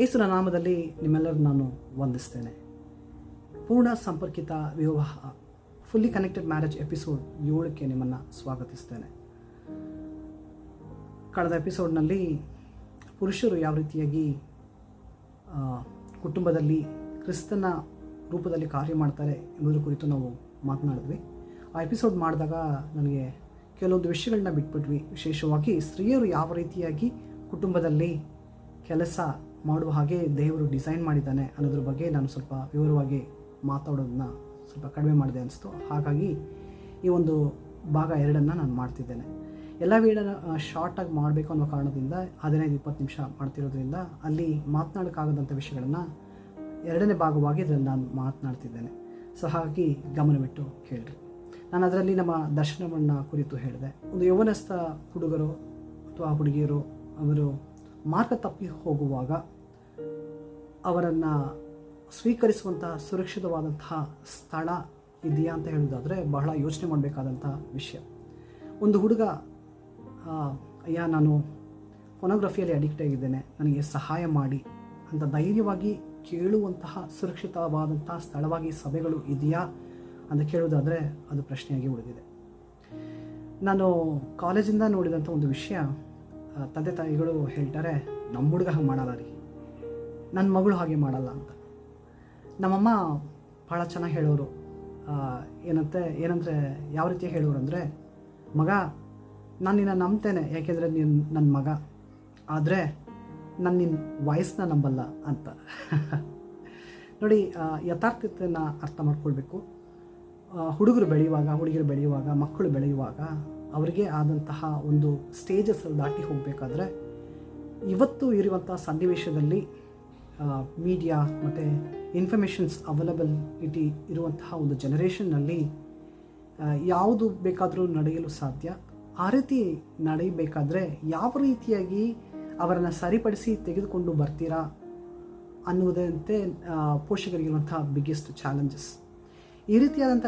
ಯೇಸುವಿನ ನಾಮದಲ್ಲಿ ನಿಮ್ಮೆಲ್ಲರೂ ನಾನು ವಂದಿಸ್ತೇನೆ. ಪೂರ್ಣ ಸಂಪರ್ಕಿತ ವಿವಾಹ ಫುಲ್ಲಿ ಕನೆಕ್ಟೆಡ್ ಮ್ಯಾರೇಜ್ ಎಪಿಸೋಡ್ 7ಕ್ಕೆ ನಿಮ್ಮನ್ನು ಸ್ವಾಗತಿಸ್ತೇನೆ. ಕಳೆದ ಎಪಿಸೋಡ್ನಲ್ಲಿ ಪುರುಷರು ಯಾವ ರೀತಿಯಾಗಿ ಕುಟುಂಬದಲ್ಲಿ ಕ್ರಿಸ್ತನ ರೂಪದಲ್ಲಿ ಕಾರ್ಯ ಮಾಡ್ತಾರೆ ಎಂಬುದರ ಕುರಿತು ನಾವು ಮಾತನಾಡಿದ್ವಿ. ಆ ಎಪಿಸೋಡ್ ಮಾಡಿದಾಗ ನನಗೆ ಕೆಲವೊಂದು ವಿಷಯಗಳನ್ನ ಬಿಟ್ಬಿಟ್ವಿ. ವಿಶೇಷವಾಗಿ ಸ್ತ್ರೀಯರು ಯಾವ ರೀತಿಯಾಗಿ ಕುಟುಂಬದಲ್ಲಿ ಕೆಲಸ ಮಾಡುವ ಹಾಗೆ ದೇವರು ಡಿಸೈನ್ ಮಾಡಿದ್ದಾನೆ ಅನ್ನೋದ್ರ ಬಗ್ಗೆ ನಾನು ಸ್ವಲ್ಪ ವಿವರವಾಗಿ ಮಾತಾಡೋದನ್ನ ಸ್ವಲ್ಪ ಕಡಿಮೆ ಮಾಡಿದೆ ಅನಿಸ್ತು. ಹಾಗಾಗಿ ಈ ಒಂದು ಭಾಗ 2 ನಾನು ಮಾಡ್ತಿದ್ದೇನೆ. ಎಲ್ಲ ವೀಡಿಯೋನ ಶಾರ್ಟಾಗಿ ಮಾಡಬೇಕು ಅನ್ನೋ ಕಾರಣದಿಂದ 15-20 ನಿಮಿಷ ಮಾಡ್ತಿರೋದ್ರಿಂದ ಅಲ್ಲಿ ಮಾತನಾಡೋಕ್ಕಾಗದಂಥ ವಿಷಯಗಳನ್ನು 2ನೇ ಭಾಗವಾಗಿ ಇದರಲ್ಲಿ ನಾನು ಮಾತನಾಡ್ತಿದ್ದೇನೆ. ಸೊ ಹಾಗಾಗಿ ಗಮನವಿಟ್ಟು ಕೇಳ್ರಿ. ನಾನು ಅದರಲ್ಲಿ ನಮ್ಮ ದರ್ಶನವನ್ನು ಕುರಿತು ಹೇಳಿದೆ. ಒಂದು ಯೌವನಸ್ಥ ಹುಡುಗರು ಅಥವಾ ಹುಡುಗಿಯರು ಅವರು ಮಾರ್ಗ ತಪ್ಪಿ ಹೋಗುವಾಗ ಅವರನ್ನು ಸ್ವೀಕರಿಸುವಂತಹ ಸುರಕ್ಷಿತವಾದಂತಹ ಸ್ಥಳ ಇದೆಯಾ ಅಂತ ಹೇಳೋದಾದರೆ ಬಹಳ ಯೋಚನೆ ಮಾಡಬೇಕಾದಂಥ ವಿಷಯ. ಒಂದು ಹುಡುಗ ಅಯ್ಯ ನಾನು ಫೋನೋಗ್ರಫಿಯಲ್ಲಿ ಅಡಿಕ್ಟ್ ಆಗಿದ್ದೇನೆ, ನನಗೆ ಸಹಾಯ ಮಾಡಿ ಅಂತ ಧೈರ್ಯವಾಗಿ ಕೇಳುವಂತಹ ಸುರಕ್ಷಿತವಾದಂತಹ ಸ್ಥಳವಾಗಿ ಸಭೆಗಳು ಇದೆಯಾ ಅಂತ ಕೇಳೋದಾದರೆ ಅದು ಪ್ರಶ್ನೆಯಾಗಿ ಉಳಿದಿದೆ. ನಾನು ಕಾಲೇಜಿಂದ ನೋಡಿದಂಥ ಒಂದು ವಿಷಯ, ತಂದೆ ತಾಯಿಗಳು ಹೇಳ್ತಾರೆ ನಮ್ಮ ಹುಡುಗ ಹಾಗೆ ಮಾಡಲ್ಲ ರೀ, ನನ್ನ ಮಗಳು ಹಾಗೆ ಮಾಡಲ್ಲ ಅಂತ. ನಮ್ಮಮ್ಮ ಭಾಳ ಚೆನ್ನಾಗಿ ಹೇಳೋರು. ಏನಂದರೆ ಯಾವ ರೀತಿ ಹೇಳೋರು ಅಂದರೆ, ಮಗ ನಾನು ನಿನ್ನ ನಂಬ್ತೇನೆ ಯಾಕೆಂದರೆ ನೀನು ನನ್ನ ಮಗ, ಆದರೆ ನಾನು ನಿನ್ನ ವಯಸ್ಸನ್ನ ನಂಬಲ್ಲ ಅಂತ. ನೋಡಿ, ಯಥಾರ್ಥತೆಯನ್ನು ಅರ್ಥ ಮಾಡ್ಕೊಳ್ಬೇಕು. ಹುಡುಗರು ಬೆಳೆಯುವಾಗ ಮಕ್ಕಳು ಬೆಳೆಯುವಾಗ ಅವರಿಗೆ ಆದಂತಹ ಒಂದು ಸ್ಟೇಜಸ್ ದಾಟಿ ಹೋಗಬೇಕಾದ್ರೆ ಇವತ್ತು ಇರುವಂಥ ಸನ್ನಿವೇಶದಲ್ಲಿ ಮೀಡಿಯಾ ಮತ್ತು ಇನ್ಫಾರ್ಮೇಷನ್ಸ್ ಅವೈಲಬಿಲಿಟಿ ಇರುವಂತಹ ಒಂದು ಜನರೇಷನ್ನಲ್ಲಿ ಯಾವುದು ಬೇಕಾದರೂ ನಡೆಯಲು ಸಾಧ್ಯ. ಆ ರೀತಿ ನಡೆಯಬೇಕಾದ್ರೆ ಯಾವ ರೀತಿಯಾಗಿ ಅವರನ್ನು ಸರಿಪಡಿಸಿ ತೆಗೆದುಕೊಂಡು ಬರ್ತೀರಾ ಅನ್ನುವುದಂತೆ ಪೋಷಕರಿಗಿರುವಂಥ ಬಿಗ್ಗೆಸ್ಟ್ ಚಾಲೆಂಜಸ್. ಈ ರೀತಿಯಾದಂಥ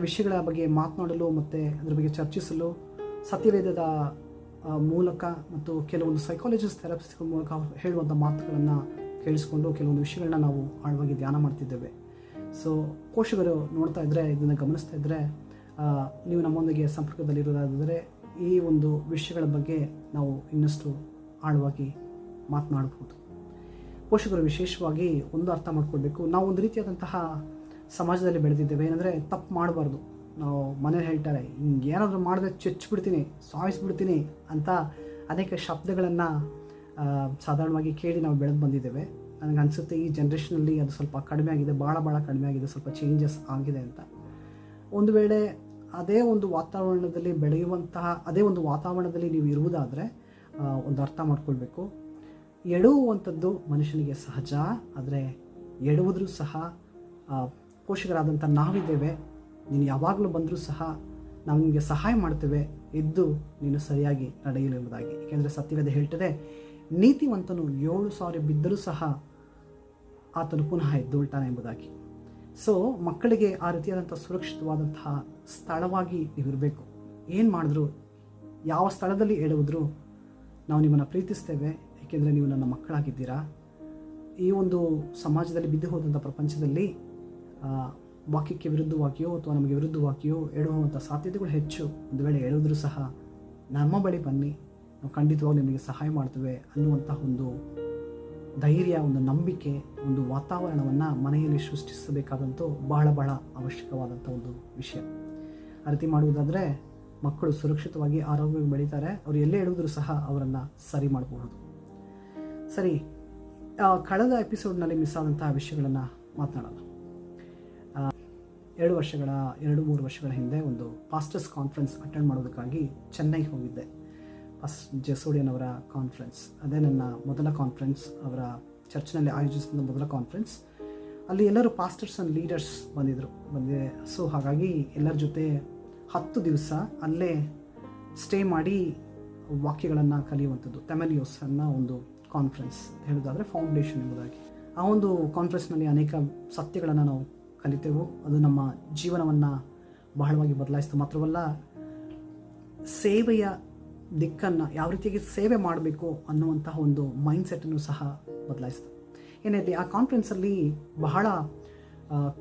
ವಿಷಯಗಳ ಬಗ್ಗೆ ಮಾತನಾಡಲು ಮತ್ತು ಅದರ ಬಗ್ಗೆ ಚರ್ಚಿಸಲು ಸತ್ಯವೇದದ ಮೂಲಕ ಮತ್ತು ಕೆಲವೊಂದು ಸೈಕಾಲಜಿಸ್ಟ್ ಥೆರಪಿಸ್ಟ್ಗಳ ಮೂಲಕ ಹೇಳುವಂಥ ಮಾತುಗಳನ್ನು ಕೇಳಿಸ್ಕೊಂಡು ಕೆಲವೊಂದು ವಿಷಯಗಳನ್ನ ನಾವು ಆಳವಾಗಿ ಧ್ಯಾನ ಮಾಡ್ತಿದ್ದೇವೆ. ಸೊ ಪೋಷಕರು ನೋಡ್ತಾ ಇದ್ದರೆ, ಇದನ್ನು ಗಮನಿಸ್ತಾ ಇದ್ದರೆ, ನೀವು ನಮ್ಮೊಂದಿಗೆ ಸಂಪರ್ಕದಲ್ಲಿರೋದಾದರೆ ಈ ಒಂದು ವಿಷಯಗಳ ಬಗ್ಗೆ ನಾವು ಇನ್ನಷ್ಟು ಆಳವಾಗಿ ಮಾತನಾಡಬಹುದು. ಪೋಷಕರು ವಿಶೇಷವಾಗಿ ಒಂದು ಅರ್ಥ ಮಾಡ್ಕೊಳ್ಬೇಕು, ನಾವು ಒಂದು ರೀತಿಯಾದಂತಹ ಸಮಾಜದಲ್ಲಿ ಬೆಳೆದಿದ್ದೇವೆ. ಏನಂದರೆ ತಪ್ಪು ಮಾಡಬಾರ್ದು. ನಾವು ಮನೇಲಿ ಹೇಳ್ತಾರೆ ಹಿಂಗೆ ಏನಾದರೂ ಮಾಡಿದ್ರೆ ಚಚ್ಚಿಬಿಡ್ತೀನಿ, ಸಾಯಿಸ್ಬಿಡ್ತೀನಿ ಅಂತ ಅನೇಕ ಶಬ್ದಗಳನ್ನು ಸಾಧಾರಣವಾಗಿ ಕೇಳಿ ನಾವು ಬೆಳೆದು ಬಂದಿದ್ದೇವೆ. ನನಗೆ ಅನಿಸುತ್ತೆ ಈ ಜನ್ರೇಷನಲ್ಲಿ ಅದು ಸ್ವಲ್ಪ ಕಡಿಮೆ ಆಗಿದೆ, ಭಾಳ ಕಡಿಮೆ ಆಗಿದೆ, ಸ್ವಲ್ಪ ಚೇಂಜಸ್ ಆಗಿದೆ ಅಂತ. ಒಂದು ವೇಳೆ ಅದೇ ಒಂದು ವಾತಾವರಣದಲ್ಲಿ ಬೆಳೆಯುವಂತಹ ಅದೇ ಒಂದು ವಾತಾವರಣದಲ್ಲಿ ನೀವು ಇರುವುದಾದರೆ ಒಂದು ಅರ್ಥ ಮಾಡ್ಕೊಳ್ಬೇಕು, ಎಡುವಂಥದ್ದು ಮನುಷ್ಯನಿಗೆ ಸಹಜ. ಆದರೆ ಎಡುವುದರೂ ಸಹ ಪೋಷಕರಾದಂಥ ನಾವಿದ್ದೇವೆ, ನೀನು ಯಾವಾಗಲೂ ಬಂದರೂ ಸಹ ನಾವು ನಿಮಗೆ ಸಹಾಯ ಮಾಡ್ತೇವೆ, ಎದ್ದು ನೀನು ಸರಿಯಾಗಿ ನಡೆಯಲು ಎಂಬುದಾಗಿ. ಏಕೆಂದರೆ ಸತ್ಯವೇದ ಹೇಳ್ತದೆ, ನೀತಿವಂತನು 7,000 ಬಿದ್ದರೂ ಸಹ ಆತನು ಪುನಃ ಎದ್ದೇಳ್ತಾನೆ ಎಂಬುದಾಗಿ. ಸೊ ಮಕ್ಕಳಿಗೆ ಆ ರೀತಿಯಾದಂಥ ಸುರಕ್ಷಿತವಾದಂತಹ ಸ್ಥಳವಾಗಿ ನೀವಿರಬೇಕು. ಏನು ಮಾಡಿದ್ರು, ಯಾವ ಸ್ಥಳದಲ್ಲಿ ಎಡುವುದ್ರು ನಾವು ನಿಮ್ಮನ್ನು ಪ್ರೀತಿಸ್ತೇವೆ, ಏಕೆಂದರೆ ನೀವು ನನ್ನ ಮಕ್ಕಳಾಗಿದ್ದೀರಾ. ಈ ಒಂದು ಸಮಾಜದಲ್ಲಿ ಬಿದ್ದು ಹೋದಂಥ ಪ್ರಪಂಚದಲ್ಲಿ ವಾಕ್ಯಕ್ಕೆ ವಿರುದ್ಧವಾಗಿಯೋ ಅಥವಾ ನಮಗೆ ವಿರುದ್ಧವಾಗಿಯೋ ಎಡುವಂಥ ಸಾಧ್ಯತೆಗಳು ಹೆಚ್ಚು. ಒಂದು ವೇಳೆ ಎಡುವುದರೂ ಸಹ ನಮ್ಮ ಬಳಿ ಬನ್ನಿ, ನಾವು ಖಂಡಿತವಾಗಿ ನಿಮಗೆ ಸಹಾಯ ಮಾಡ್ತೇವೆ ಅನ್ನುವಂಥ ಒಂದು ಧೈರ್ಯ, ಒಂದು ನಂಬಿಕೆ, ಒಂದು ವಾತಾವರಣವನ್ನು ಮನೆಯಲ್ಲಿ ಸೃಷ್ಟಿಸಬೇಕಾದಂಥ ಬಹಳ ಅವಶ್ಯಕವಾದಂಥ ಒಂದು ವಿಷಯ. ಆ ರೀತಿ ಮಾಡುವುದಾದರೆ ಮಕ್ಕಳು ಸುರಕ್ಷಿತವಾಗಿ ಆರೋಗ್ಯವಾಗಿ ಬೆಳೀತಾರೆ. ಅವರು ಎಲ್ಲೇ ಎಡುವುದರೂ ಸಹ ಅವರನ್ನು ಸರಿ ಮಾಡಬಹುದು. ಸರಿ, ಕಳೆದ ಎಪಿಸೋಡ್ನಲ್ಲಿ ಮಿಸ್ ಆದಂತಹ ವಿಷಯಗಳನ್ನು ಮಾತನಾಡೋಣ. 2-3 ವರ್ಷಗಳ ಹಿಂದೆ ಒಂದು ಪಾಸ್ಟರ್ಸ್ ಕಾನ್ಫರೆನ್ಸ್ ಅಟೆಂಡ್ ಮಾಡೋದಕ್ಕಾಗಿ ಚೆನ್ನೈಗೆ ಹೋಗಿದ್ದೆ. ಜೆಸೋಡಿಯನ್ ಅವರ ಕಾನ್ಫರೆನ್ಸ್, ಅದೇ ನನ್ನ ಮೊದಲ ಕಾನ್ಫರೆನ್ಸ್, ಅವರ ಚರ್ಚ್ನಲ್ಲಿ ಆಯೋಜಿಸಿದ ಮೊದಲ ಕಾನ್ಫರೆನ್ಸ್. ಅಲ್ಲಿ ಎಲ್ಲರೂ ಪಾಸ್ಟರ್ಸ್ ಆ್ಯಂಡ್ ಲೀಡರ್ಸ್ ಬಂದಿದೆ. ಸೊ ಹಾಗಾಗಿ ಎಲ್ಲರ ಜೊತೆ 10 ದಿವಸ ಅಲ್ಲೇ ಸ್ಟೇ ಮಾಡಿ ವಾಕ್ಯಗಳನ್ನು ಕಲಿಯುವಂಥದ್ದು, ತೆಮೆಲಿಯೋಸ್ ಅನ್ನೋ ಒಂದು ಕಾನ್ಫರೆನ್ಸ್ ಹೇಳೋದಾದರೆ ಫೌಂಡೇಶನ್ ಎಂಬುದಾಗಿ. ಆ ಒಂದು ಕಾನ್ಫರೆನ್ಸ್ನಲ್ಲಿ ಅನೇಕ ಸತ್ಯಗಳನ್ನು ನಾವು ಕಲಿತೆವು. ಅದು ನಮ್ಮ ಜೀವನವನ್ನು ಬಹಳವಾಗಿ ಬದಲಾಯಿಸಿತು. ಮಾತ್ರವಲ್ಲ, ಸೇವೆಯ ದಿಕ್ಕನ್ನು, ಯಾವ ರೀತಿಯಾಗಿ ಸೇವೆ ಮಾಡಬೇಕು ಅನ್ನುವಂತಹ ಒಂದು ಮೈಂಡ್ಸೆಟ್ಟನ್ನು ಸಹ ಬದಲಾಯಿಸ್ತು. ಏನಿರಲಿ, ಆ ಕಾನ್ಫರೆನ್ಸಲ್ಲಿ ಬಹಳ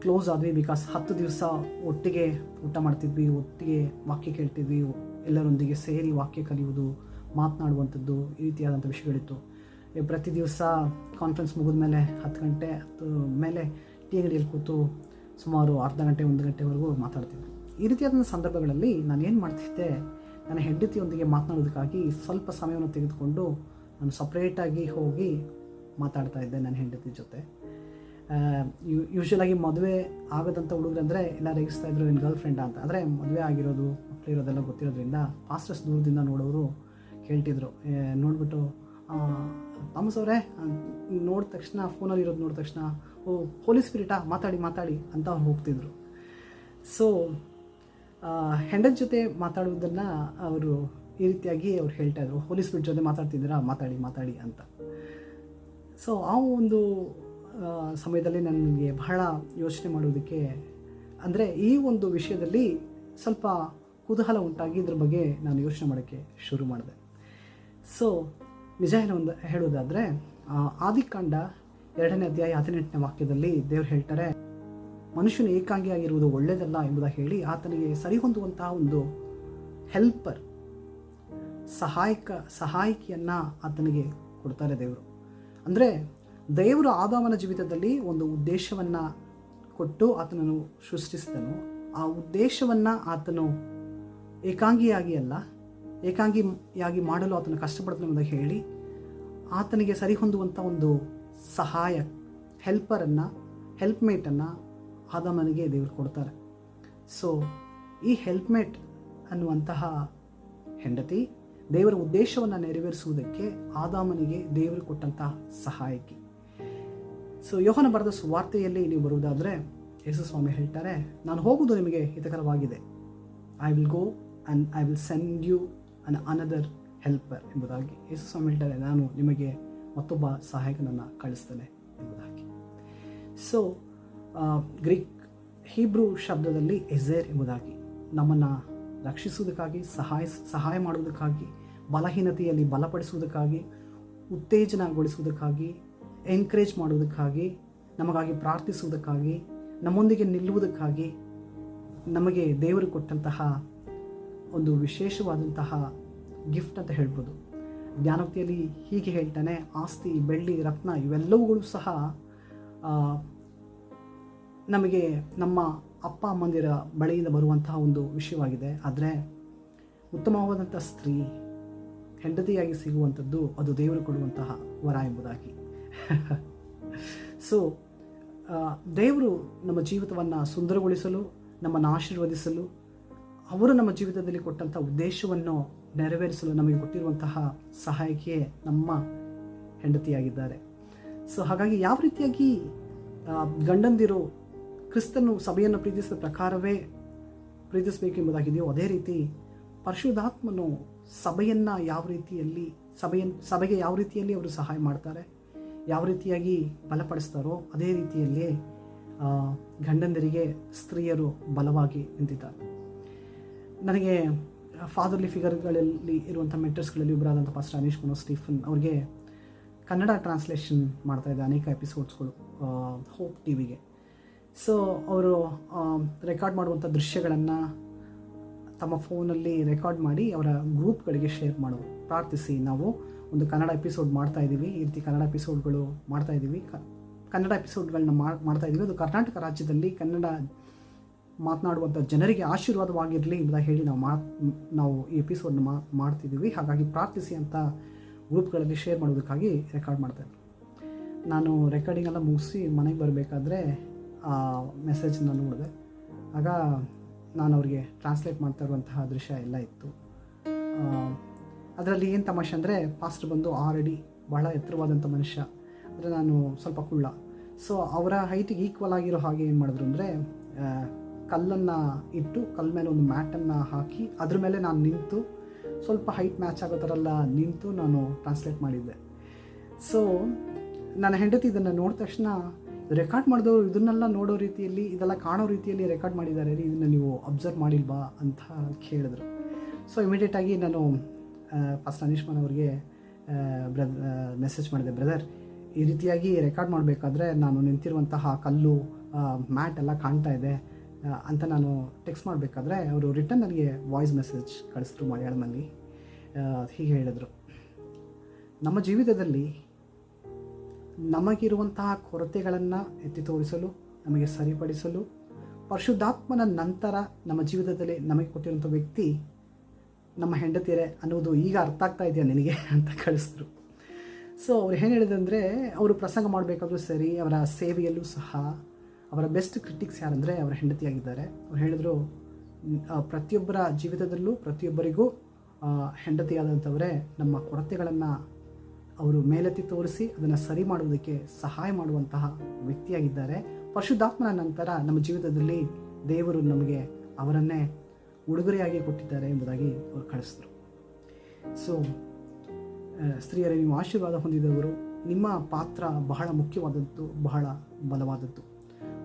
ಕ್ಲೋಸ್ ಆದ್ವಿ. ಬಿಕಾಸ್ 10 ದಿವಸ ಒಟ್ಟಿಗೆ ಊಟ ಮಾಡ್ತಿದ್ವಿ, ಒಟ್ಟಿಗೆ ವಾಕ್ಯ ಕೇಳ್ತಿದ್ವಿ, ಎಲ್ಲರೊಂದಿಗೆ ಸೇರಿ ವಾಕ್ಯ ಕಲಿಯುವುದು, ಮಾತನಾಡುವಂಥದ್ದು, ಈ ರೀತಿಯಾದಂಥ ವಿಷಯಗಳಿತ್ತು. ಪ್ರತಿ ದಿವಸ ಕಾನ್ಫರೆನ್ಸ್ ಮುಗಿದ ಮೇಲೆ 10 ಗಂಟೆ ಮೇಲೆ ಟೀ ಅಂಗಡಿಯಲ್ಲಿ ಕೂತು ಸುಮಾರು ಅರ್ಧ ಗಂಟೆ 1 ಗಂಟೆವರೆಗೂ ಮಾತಾಡ್ತಿದ್ವಿ. ಈ ರೀತಿಯಾದಂಥ ಸಂದರ್ಭಗಳಲ್ಲಿ ನಾನು ಏನು ಮಾಡ್ತಿದ್ದೆ, ನನ್ನ ಹೆಂಡತಿಯೊಂದಿಗೆ ಮಾತನಾಡೋದಕ್ಕಾಗಿ ಸ್ವಲ್ಪ ಸಮಯವನ್ನು ತೆಗೆದುಕೊಂಡು ನಾನು ಸಪ್ರೇಟಾಗಿ ಹೋಗಿ ಮಾತಾಡ್ತಾ ಇದ್ದೆ ನನ್ನ ಹೆಂಡತಿ ಜೊತೆ. ಯೂಶ್ವಲಾಗಿ ಮದುವೆ ಆಗದಂಥ ಹುಡುಗರಂದರೆ ಎಲ್ಲ ರೇಗಿಸ್ತಾ ಇದ್ರು, ನನ್ನ ಗರ್ಲ್ ಫ್ರೆಂಡ ಅಂತ. ಆದರೆ ಮದುವೆ ಆಗಿರೋದು, ಮಕ್ಕಳಿರೋದೆಲ್ಲ ಗೊತ್ತಿರೋದ್ರಿಂದ ಪಾಸ್ಟರ್ಸ್ ದೂರದಿಂದ ನೋಡೋರು ಕೇಳ್ತಿದ್ರು. ನೋಡಿಬಿಟ್ಟು ಥಾಮಸ್ ಅವರೇ ನೋಡಿದ ತಕ್ಷಣ, ಫೋನಲ್ಲಿ ಇರೋದು ನೋಡಿದ ತಕ್ಷಣ, ಓ ಹೋಲಿ ಸ್ಪಿರಿಟಾ, ಮಾತಾಡಿ ಅಂತ ಅವ್ರು ಹೋಗ್ತಿದ್ರು. ಸೊ ಹೆಂಡತಿ ಜೊತೆ ಮಾತಾಡುವುದನ್ನು ಅವರು ಈ ರೀತಿಯಾಗಿ ಅವ್ರು ಹೇಳ್ತಾಯಿದ್ರು, ಹೋಲಿ ಸ್ಪಿರಿಟ್ ಜೊತೆ ಮಾತಾಡ್ತಿದ್ದೀರಾ, ಮಾತಾಡಿ ಅಂತ. ಸೊ ಆ ಒಂದು ಸಮಯದಲ್ಲಿ ನನಗೆ ಬಹಳ ಯೋಚನೆ ಮಾಡೋದಕ್ಕೆ, ಅಂದರೆ ಈ ಒಂದು ವಿಷಯದಲ್ಲಿ ಸ್ವಲ್ಪ ಕುತೂಹಲ ಉಂಟಾಗಿ ಇದ್ರ ಬಗ್ಗೆ ನಾನು ಯೋಚನೆ ಮಾಡೋಕ್ಕೆ ಶುರು ಮಾಡಿದೆ. ಸೊ ನಿಜ ಹೇಳೋದಾದರೆ, ಆದಿಕಾಂಡ 2ನೇ ಅಧ್ಯಾಯ 18ನೇ ವಾಕ್ಯದಲ್ಲಿ ದೇವರು ಹೇಳ್ತಾರೆ, ಮನುಷ್ಯನು ಏಕಾಂಗಿಯಾಗಿರುವುದು ಒಳ್ಳೆಯದಲ್ಲ ಎಂಬುದಾಗಿ ಹೇಳಿ ಆತನಿಗೆ ಸರಿಹೊಂದುವಂತಹ ಒಂದು ಹೆಲ್ಪರ್, ಸಹಾಯಕಿಯನ್ನು ಆತನಿಗೆ ಕೊಡ್ತಾರೆ ದೇವರು. ಅಂದರೆ ದೇವರು ಆದಾಮನ ಜೀವಿತದಲ್ಲಿ ಒಂದು ಉದ್ದೇಶವನ್ನು ಕೊಟ್ಟು ಆತನನ್ನು ಸೃಷ್ಟಿಸಿದನು. ಆ ಉದ್ದೇಶವನ್ನು ಆತನು ಏಕಾಂಗಿಯಾಗಿ ಮಾಡಲು ಆತನು ಕಷ್ಟಪಡ್ತಾನೆ ಎಂಬುದಾಗಿ ಹೇಳಿ ಆತನಿಗೆ ಸರಿಹೊಂದುವಂಥ ಒಂದು ಹೆಲ್ಪ್ಮೇಟನ್ನು ಆದಾಮನಿಗೆ ದೇವರು ಕೊಡ್ತಾರೆ. ಸೊ ಈ ಹೆಲ್ಪ್ಮೇಟ್ ಅನ್ನುವಂತಹ ಹೆಂಡತಿ ದೇವರ ಉದ್ದೇಶವನ್ನು ನೆರವೇರಿಸುವುದಕ್ಕೆ ಆದಾಮನಿಗೆ ದೇವರು ಕೊಟ್ಟಂತಹ ಸಹಾಯಕಿ. ಸೊ ಯೋಹನ ಬರೆದ ಸುವಾರ್ತೆಯಲ್ಲಿ ನೀವು ಬರುವುದಾದರೆ, ಯೇಸು ಸ್ವಾಮಿ ಹೇಳ್ತಾರೆ, ನಾನು ಹೋಗುವುದು ನಿಮಗೆ ಹಿತಕರವಾಗಿದೆ, I will go and I will send you another helper ಎಂಬುದಾಗಿ ಯೇಸು ಸ್ವಾಮಿ ಹೇಳ್ತಾರೆ, ನಾನು ನಿಮಗೆ ಮತ್ತೊಬ್ಬ ಸಹಾಯಕನನ್ನು ಕಳಿಸ್ತೇನೆ ಎಂಬುದಾಗಿ. ಸೊ ಹೀಬ್ರೂ ಶಬ್ದದಲ್ಲಿ ಎಜೇರ್ ಎಂಬುದಾಗಿ, ನಮ್ಮನ್ನು ರಕ್ಷಿಸುವುದಕ್ಕಾಗಿ, ಸಹಾಯ ಮಾಡುವುದಕ್ಕಾಗಿ, ಬಲಹೀನತೆಯಲ್ಲಿ ಬಲಪಡಿಸುವುದಕ್ಕಾಗಿ, ಉತ್ತೇಜನಗೊಳಿಸುವುದಕ್ಕಾಗಿ, ಎನ್ಕರೇಜ್ ಮಾಡುವುದಕ್ಕಾಗಿ, ನಮಗಾಗಿ ಪ್ರಾರ್ಥಿಸುವುದಕ್ಕಾಗಿ, ನಮ್ಮೊಂದಿಗೆ ನಿಲ್ಲುವುದಕ್ಕಾಗಿ ನಮಗೆ ದೇವರು ಕೊಟ್ಟಂತಹ ಒಂದು ವಿಶೇಷವಾದಂತಹ ಗಿಫ್ಟ್ ಅಂತ ಹೇಳ್ಬೋದು. ಜ್ಞಾನೋಕ್ತಿಯಲ್ಲಿ ಹೀಗೆ ಹೇಳ್ತಾನೆ, ಆಸ್ತಿ, ಬೆಳ್ಳಿ, ರತ್ನ ಇವೆಲ್ಲವುಗಳು ಸಹ ನಮಗೆ ನಮ್ಮ ಅಪ್ಪ ಅಮ್ಮಂದಿರ ಬಳಿಯಿಂದ ಬರುವಂತಹ ಒಂದು ವಿಷಯವಾಗಿದೆ. ಆದರೆ ಉತ್ತಮವಾದಂಥ ಸ್ತ್ರೀ, ಹೆಂಡತಿಯಾಗಿ ಸಿಗುವಂಥದ್ದು ಅದು ದೇವರು ಕೊಡುವಂತಹ ವರ ಎಂಬುದಾಗಿ. ಸೊ ದೇವರು ನಮ್ಮ ಜೀವಿತವನ್ನು ಸುಂದರಗೊಳಿಸಲು, ನಮ್ಮನ್ನು ಆಶೀರ್ವದಿಸಲು, ಅವರು ನಮ್ಮ ಜೀವಿತದಲ್ಲಿ ಕೊಟ್ಟಂಥ ಉದ್ದೇಶವನ್ನು ನೆರವೇರಿಸಲು ನಮಗೆ ಕೊಟ್ಟಿರುವಂತಹ ಸಹಾಯಕಿಯೇ ನಮ್ಮ ಹೆಂಡತಿಯಾಗಿದ್ದಾರೆ. ಸೊ ಹಾಗಾಗಿ ಯಾವ ರೀತಿಯಾಗಿ ಗಂಡಂದಿರು ಕ್ರಿಸ್ತನು ಸಭೆಯನ್ನು ಪ್ರೀತಿಸಿದ ಪ್ರಕಾರವೇ ಪ್ರೀತಿಸಬೇಕೆಂಬುದಾಗಿದೆಯೋ, ಅದೇ ರೀತಿ ಪರಿಶುದ್ಧಾತ್ಮನು ಸಭೆಯನ್ನು ಸಭೆಗೆ ಯಾವ ರೀತಿಯಲ್ಲಿ ಅವರು ಸಹಾಯ ಮಾಡ್ತಾರೆ, ಯಾವ ರೀತಿಯಾಗಿ ಬಲಪಡಿಸ್ತಾರೋ ಅದೇ ರೀತಿಯಲ್ಲಿ ಗಂಡಂದಿರಿಗೆ ಸ್ತ್ರೀಯರು ಬಲವಾಗಿ ನಿಂತಿದ್ದಾರೆ. ನನಗೆ ಫಾದರ್ಲಿ ಫಿಗರ್ಗಳಲ್ಲಿ ಇರುವಂಥ ಮೆಂಟರ್ಸ್ಗಳಲ್ಲಿ ಒಬ್ಬರಾದಂಥ ಪಾಸ್ಟರ್ ಅನೀಶ್ ಮನೋಜ್ ಸ್ಟೀಫನ್ ಅವ್ರಿಗೆ ಕನ್ನಡ ಟ್ರಾನ್ಸ್ಲೇಷನ್ ಮಾಡ್ತಾಯಿದ್ದೆ ಅನೇಕ ಎಪಿಸೋಡ್ಸ್ಗಳು ಹೋಪ್ ಟಿವಿಗೆ. ಸೊ ಅವರು ರೆಕಾರ್ಡ್ ಮಾಡುವಂಥ ದೃಶ್ಯಗಳನ್ನು ತಮ್ಮ ಫೋನಲ್ಲಿ ರೆಕಾರ್ಡ್ ಮಾಡಿ ಅವರ ಗ್ರೂಪ್ಗಳಿಗೆ ಶೇರ್ ಮಾಡೋದು. ಪ್ರಾರ್ಥಿಸಿ, ನಾವು ಒಂದು ಕನ್ನಡ ಎಪಿಸೋಡ್ ಮಾಡ್ತಾಯಿದ್ದೀವಿ, ಈ ರೀತಿ ಕನ್ನಡ ಎಪಿಸೋಡ್ಗಳು ಮಾಡ್ತಾಯಿದ್ದೀವಿ, ಕನ್ನಡ ಎಪಿಸೋಡ್ಗಳನ್ನ ಮಾಡ್ತಾಯಿದ್ದೀವಿ, ಅದು ಕರ್ನಾಟಕ ರಾಜ್ಯದಲ್ಲಿ ಕನ್ನಡ ಮಾತನಾಡುವಂಥ ಜನರಿಗೆ ಆಶೀರ್ವಾದವಾಗಿರಲಿ ಎಂಬುದಾಗಿ ಹೇಳಿ ನಾವು ಈ ಎಪಿಸೋಡ್ನ ಮಾಡ್ತಿದ್ದೀವಿ, ಹಾಗಾಗಿ ಪ್ರಾರ್ಥಿಸಿ ಅಂತ ಗ್ರೂಪ್ಗಳಲ್ಲಿ ಶೇರ್ ಮಾಡೋದಕ್ಕಾಗಿ ರೆಕಾರ್ಡ್ ಮಾಡ್ತಾಯಿದ್ರು. ನಾನು ರೆಕಾರ್ಡಿಂಗ್ ಎಲ್ಲ ಮುಗಿಸಿ ಮನೆಗೆ ಬರಬೇಕಾದ್ರೆ ಆ ಮೆಸೇಜನ್ನ ನೋಡಿದೆ. ಆಗ ನಾನು ಅವ್ರಿಗೆ ಟ್ರಾನ್ಸ್ಲೇಟ್ ಮಾಡ್ತಾ ಇರುವಂತಹ ದೃಶ್ಯ ಎಲ್ಲ ಇತ್ತು. ಅದರಲ್ಲಿ ಏನು ತಮಾಷೆ ಅಂದರೆ, ಪಾಸ್ಟರ್ ಬಂದು 6 ಅಡಿ, ಬಹಳ ಎತ್ತರವಾದಂಥ ಮನುಷ್ಯ, ಅಂದರೆ ನಾನು ಸ್ವಲ್ಪ ಕುಳ್ಳ. ಸೊ ಅವರ ಹೈಟಿಗೆ ಈಕ್ವಲ್ ಆಗಿರೋ ಹಾಗೆ ಏನು ಮಾಡಿದ್ರು ಅಂದರೆ, ಕಲ್ಲನ್ನು ಇಟ್ಟು ಕಲ್ಲ ಮೇಲೆ ಒಂದು ಮ್ಯಾಟನ್ನು ಹಾಕಿ ಅದ್ರ ಮೇಲೆ ನಾನು ನಿಂತು ಸ್ವಲ್ಪ ಹೈಟ್ ಮ್ಯಾಚ್ ಆಗೋ ಥರ ಎಲ್ಲ ನಿಂತು ನಾನು ಟ್ರಾನ್ಸ್ಲೇಟ್ ಮಾಡಿದ್ದೆ. ಸೊ ನನ್ನ ಹೆಂಡತಿ ಇದನ್ನು ನೋಡಿದ ತಕ್ಷಣ, ರೆಕಾರ್ಡ್ ಮಾಡಿದವರು ಇದನ್ನೆಲ್ಲ ನೋಡೋ ರೀತಿಯಲ್ಲಿ, ಇದೆಲ್ಲ ಕಾಣೋ ರೀತಿಯಲ್ಲಿ ರೆಕಾರ್ಡ್ ಮಾಡಿದ್ದಾರೆ ರೀ, ಇದನ್ನು ನೀವು ಅಬ್ಸರ್ವ್ ಮಾಡಿಲ್ವಾ ಅಂತ ಕೇಳಿದ್ರು. ಸೊ ಇಮಿಡಿಯೇಟಾಗಿ ನಾನು ಪಾಸ್ಟರ್ ಅನೀಶ್ಮಾನ್ ಅವರಿಗೆ ಮೆಸೇಜ್ ಮಾಡಿದೆ, ಬ್ರದರ್ ಈ ರೀತಿಯಾಗಿ ರೆಕಾರ್ಡ್ ಮಾಡಬೇಕಾದ್ರೆ ನಾನು ನಿಂತಿರುವಂತಹ ಕಲ್ಲು ಮ್ಯಾಟ್ ಎಲ್ಲ ಕಾಣ್ತಾ ಇದೆ ಅಂತ ನಾನು ಟೆಕ್ಸ್ಟ್ ಮಾಡಬೇಕಾದ್ರೆ ಅವರು ರಿಟರ್ನ್ ನನಗೆ ವಾಯ್ಸ್ ಮೆಸೇಜ್ ಕಳಿಸಿದ್ರು ಮಲಯಾಳಮಲ್ಲಿ. ಹೀಗೆ ಹೇಳಿದರು, ನಮ್ಮ ಜೀವಿತದಲ್ಲಿ ನಮಗಿರುವಂತಹ ಕೊರತೆಗಳನ್ನು ಎತ್ತಿ ತೋರಿಸಲು, ನಮಗೆ ಸರಿಪಡಿಸಲು ಪರಿಶುದ್ಧಾತ್ಮನ ನಂತರ ನಮ್ಮ ಜೀವಿತದಲ್ಲಿ ನಮಗೆ ಕೊಟ್ಟಿರುವಂಥ ವ್ಯಕ್ತಿ ನಮ್ಮ ಹೆಂಡತಿಯರೇ ಅನ್ನೋದು ಈಗ ಅರ್ಥ ಆಗ್ತಾ ಇದೆಯಾ ನಿನಗೆ ಅಂತ ಕಳಿಸಿದ್ರು. ಸೊ ಅವ್ರು ಏನು ಹೇಳಿದಂದರೆ, ಅವರು ಪ್ರಸಂಗ ಮಾಡಬೇಕಾದ್ರೂ ಸರಿ, ಅವರ ಸೇವೆಯಲ್ಲೂ ಸಹ ಅವರ ಬೆಸ್ಟ್ ಕ್ರಿಟಿಕ್ಸ್ ಯಾರಂದರೆ ಅವರ ಹೆಂಡತಿಯಾಗಿದ್ದಾರೆ. ಅವ್ರು ಹೇಳಿದರು, ಪ್ರತಿಯೊಬ್ಬರ ಜೀವಿತದಲ್ಲೂ ಪ್ರತಿಯೊಬ್ಬರಿಗೂ ಹೆಂಡತಿಯಾದಂಥವರೇ ನಮ್ಮ ಕೊರತೆಗಳನ್ನು ಅವರು ಮೇಲೆತ್ತಿ ತೋರಿಸಿ ಅದನ್ನು ಸರಿ ಮಾಡುವುದಕ್ಕೆ ಸಹಾಯ ಮಾಡುವಂತಹ ವ್ಯಕ್ತಿಯಾಗಿದ್ದಾರೆ. ಪರಿಶುದ್ಧಾತ್ಮನ ನಂತರ ನಮ್ಮ ಜೀವಿತದಲ್ಲಿ ದೇವರು ನಮಗೆ ಅವರನ್ನೇ ಉಡುಗೊರೆಯಾಗಿ ಕೊಟ್ಟಿದ್ದಾರೆ ಎಂಬುದಾಗಿ ಅವರು ಕಳಿಸಿದ್ರು. ಸೊ ಸ್ತ್ರೀಯರೇ, ನೀವು ಆಶೀರ್ವಾದ ಹೊಂದಿದವರು, ನಿಮ್ಮ ಪಾತ್ರ ಬಹಳ ಮುಖ್ಯವಾದದ್ದು, ಬಹಳ ಬಲವಾದದ್ದು.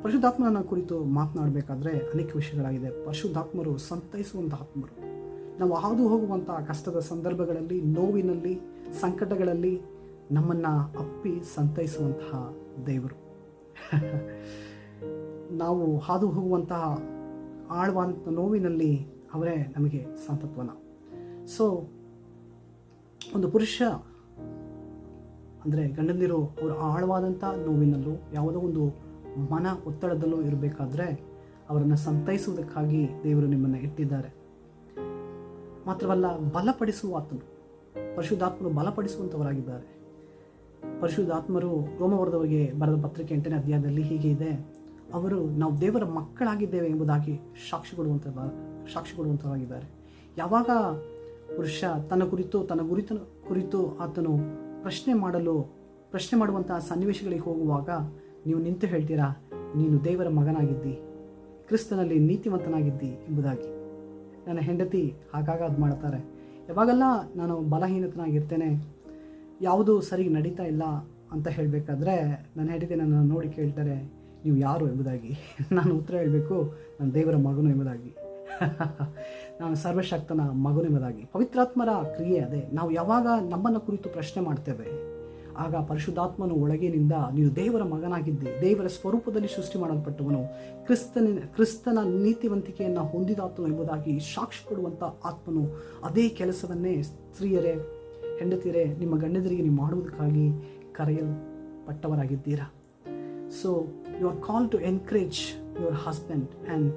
ಪರಿಶುದ್ಧಾತ್ಮನ ಕುರಿತು ಮಾತನಾಡಬೇಕಾದ್ರೆ ಅನೇಕ ವಿಷಯಗಳಾಗಿದೆ. ಪರಿಶುದ್ಧಾತ್ಮರು ಸಂತೈಸುವಂಥ ಆತ್ಮರು. ನಾವು ಹಾದು ಹೋಗುವಂಥ ಕಷ್ಟದ ಸಂದರ್ಭಗಳಲ್ಲಿ, ನೋವಿನಲ್ಲಿ, ಸಂಕಟಗಳಲ್ಲಿ ನಮ್ಮನ್ನು ಅಪ್ಪಿ ಸಂತೈಸುವಂತಹ ದೇವರು. ನಾವು ಹಾದು ಹೋಗುವಂತಹ ಆಳುವಂಥ ನೋವಿನಲ್ಲಿ ಅವರೇ ನಮಗೆ ಸಂತತ್ವನ. ಸೊ ಒಂದು ಪುರುಷ ಅಂದರೆ ಗಂಡಂದಿರು ಅವರು ಆಳವಾದಂಥ ನೋವಿನಲ್ಲೂ ಯಾವುದೋ ಒಂದು ಮನ ಒತ್ತಡದಲ್ಲೂ ಇರಬೇಕಾದ್ರೆ ಅವರನ್ನು ಸಂತೈಸುವುದಕ್ಕಾಗಿ ದೇವರು ನಿಮ್ಮನ್ನು ಇಟ್ಟಿದ್ದಾರೆ. ಮಾತ್ರವಲ್ಲ, ಬಲಪಡಿಸುವ ಆತನು, ಪರಿಶುದ್ಧಾತ್ಮರು ಬಲಪಡಿಸುವಂಥವರಾಗಿದ್ದಾರೆ. ಪರಿಶುದ್ಧಾತ್ಮರು ರೋಮವರ್ಗದವರಿಗೆ ಬರೆದ ಪತ್ರಿಕೆ 8ನೇ ಅಧ್ಯಾಯದಲ್ಲಿ ಹೀಗೆ ಇದೆ, ಅವರು ನಾವು ದೇವರ ಮಕ್ಕಳಾಗಿದ್ದೇವೆ ಎಂಬುದಾಗಿ ಸಾಕ್ಷಿ ಕೊಡುವಂಥವರಾಗಿದ್ದಾರೆ. ಯಾವಾಗ ಪುರುಷ ತನ್ನ ಕುರಿತು ಆತನು ಪ್ರಶ್ನೆ ಮಾಡುವಂತಹ ಸನ್ನಿವೇಶಗಳಿಗೆ ಹೋಗುವಾಗ ನೀವು ನಿಂತು ಹೇಳ್ತೀರಾ, ನೀನು ದೇವರ ಮಗನಾಗಿದ್ದಿ, ಕ್ರಿಸ್ತನಲ್ಲಿ ನೀತಿವಂತನಾಗಿದ್ದಿ ಎಂಬುದಾಗಿ. ನನ್ನ ಹೆಂಡತಿ ಆಗಾಗ ಅದು ಮಾಡ್ತಾರೆ. ಯಾವಾಗೆಲ್ಲ ನಾನು ಬಲಹೀನತನಾಗಿರ್ತೇನೆ, ಯಾವುದೂ ಸರಿ ನಡೀತಾ ಇಲ್ಲ ಅಂತ ಹೇಳಬೇಕಾದ್ರೆ ನನ್ನ ಹೆಂಡತಿ ನನ್ನನ್ನು ನೋಡಿ ಕೇಳ್ತಾರೆ, ನೀವು ಯಾರು ಎಂಬುದಾಗಿ. ನಾನು ಉತ್ತರ ಹೇಳಬೇಕು, ನಾನು ದೇವರ ಮಗನು ಎಂಬುದಾಗಿ. ನಾನು ಸರ್ವಶಕ್ತನ ಮಗನು ಎಂಬುದಾಗಿ. ಪವಿತ್ರಾತ್ಮರ ಕ್ರಿಯೆ ಅದೇ. ನಾವು ಯಾವಾಗ ನಮ್ಮನ್ನು ಕುರಿತು ಪ್ರಶ್ನೆ ಮಾಡ್ತೇವೆ, ಆಗ ಪರಿಶುದ್ಧಾತ್ಮನು ಒಳಗಿನಿಂದ ನೀನು ದೇವರ ಮಗನಾಗಿದ್ದಿ, ದೇವರ ಸ್ವರೂಪದಲ್ಲಿ ಸೃಷ್ಟಿ ಮಾಡಲ್ಪಟ್ಟವನು, ಕ್ರಿಸ್ತನ ನೀತಿವಂತಿಕೆಯನ್ನು ಹೊಂದಿದಾತನು ಎಂಬುದಾಗಿ ಸಾಕ್ಷಿ ಕೊಡುವಂಥ ಆತ್ಮನು ಅದೇ ಕೆಲಸವನ್ನೇ ಸ್ತ್ರೀಯರೇ, ಹೆಂಡತಿಯರೇ, ನಿಮ್ಮ ಗಂಡದರಿಗೆ ನೀವು ಮಾಡುವುದಕ್ಕಾಗಿ ಕರೆಯಲ್ಪಟ್ಟವರಾಗಿದ್ದೀರಾ. So you are call to encourage your husband and